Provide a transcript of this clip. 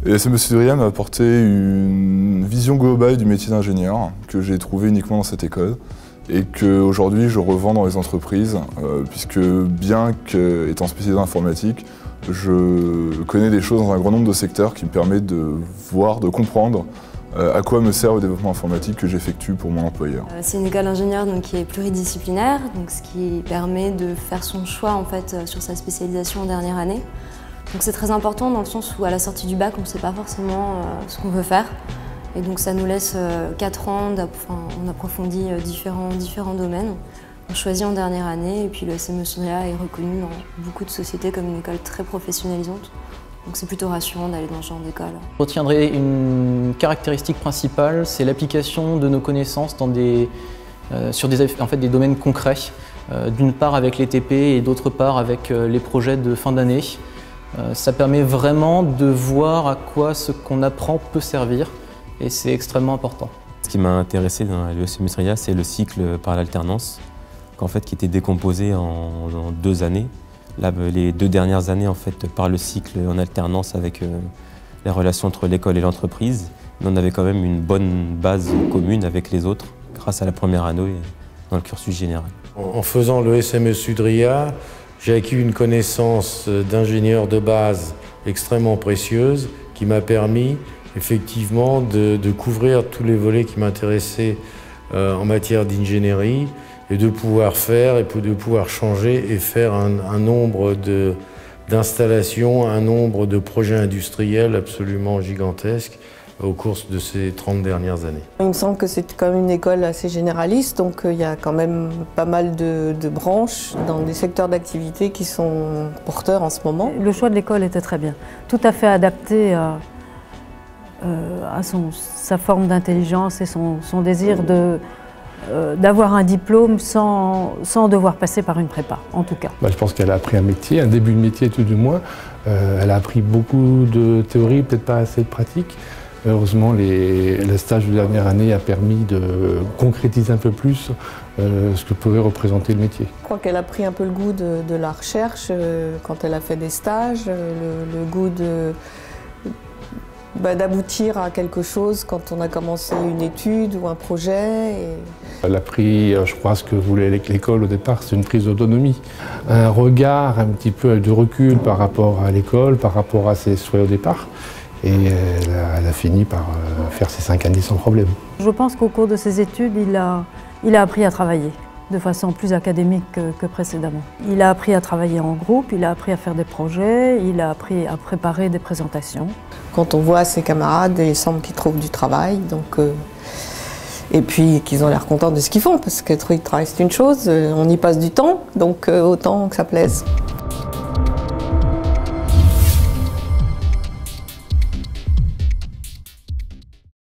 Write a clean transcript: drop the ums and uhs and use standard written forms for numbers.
Et SME Sudria m'a apporté une vision globale du métier d'ingénieur que j'ai trouvé uniquement dans cette école et qu'aujourd'hui je revends dans les entreprises puisque bien qu'étant spécialisé en informatique, je connais des choses dans un grand nombre de secteurs qui me permettent de voir, de comprendre à quoi me sert le développement informatique que j'effectue pour mon employeur. C'est une école d'ingénieur qui est pluridisciplinaire, donc ce qui permet de faire son choix en fait, sur sa spécialisation en dernière année. Donc c'est très important dans le sens où à la sortie du bac, on ne sait pas forcément ce qu'on veut faire. Et donc ça nous laisse 4 ans, on approfondit différents domaines. On choisit en dernière année et puis le SME Sudria est reconnu dans beaucoup de sociétés comme une école très professionnalisante. Donc c'est plutôt rassurant d'aller dans ce genre d'école. Je retiendrai une caractéristique principale, c'est l'application de nos connaissances sur des domaines concrets. D'une part avec les TP et d'autre part avec les projets de fin d'année. Ça permet vraiment de voir à quoi ce qu'on apprend peut servir et c'est extrêmement important. Ce qui m'a intéressé dans l'ESME Sudria, c'est le cycle par l'alternance, qui était décomposé en 2 années. Là, les 2 dernières années par le cycle en alternance avec les relations entre l'école et l'entreprise. Mais on avait quand même une bonne base commune avec les autres grâce à la première année dans le cursus général. En faisant le SME Sudria, j'ai acquis une connaissance d'ingénieur de base extrêmement précieuse qui m'a permis effectivement de couvrir tous les volets qui m'intéressaient en matière d'ingénierie et de pouvoir faire et de pouvoir changer et faire un nombre d'installations, un nombre de projets industriels absolument gigantesques au cours de ces 30 dernières années. Il me semble que c'est quand même une école assez généraliste, donc il y a quand même pas mal de branches dans des secteurs d'activité qui sont porteurs en ce moment. Le choix de l'école était très bien, tout à fait adapté à sa forme d'intelligence et son désir d'avoir un diplôme sans devoir passer par une prépa, en tout cas. Je pense qu'elle a appris un métier, un début de métier tout du moins. Elle a appris beaucoup de théorie, peut-être pas assez de pratique. Heureusement, le stage de dernière année a permis de concrétiser un peu plus ce que pouvait représenter le métier. Je crois qu'elle a pris un peu le goût de la recherche quand elle a fait des stages, le goût d'aboutir à quelque chose quand on a commencé une étude ou un projet. Elle a pris, je crois, ce que voulait l'école au départ, c'est une prise d'autonomie. Un regard un petit peu de recul par rapport à l'école, par rapport à ses souhaits au départ. Et elle a fini par faire ses 5 années sans problème. Je pense qu'au cours de ses études, il a appris à travailler de façon plus académique que précédemment. Il a appris à travailler en groupe, il a appris à faire des projets, il a appris à préparer des présentations. Quand on voit ses camarades, il semble qu'ils trouvent du travail, et puis qu'ils ont l'air contents de ce qu'ils font, parce que trouver du travail c'est une chose, on y passe du temps, donc autant que ça plaise.